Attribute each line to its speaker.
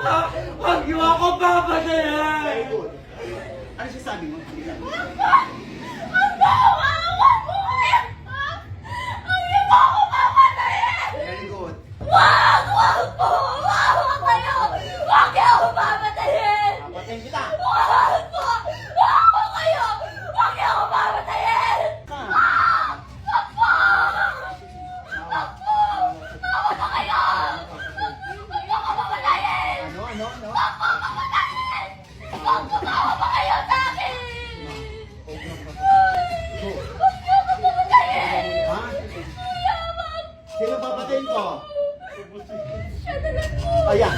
Speaker 1: Huwag niyo ako papatayin!
Speaker 2: Very good. Ano sasabi mo? Very good. Papatayin kita! Ano? Ha? Sino papatayin ko? Ayan.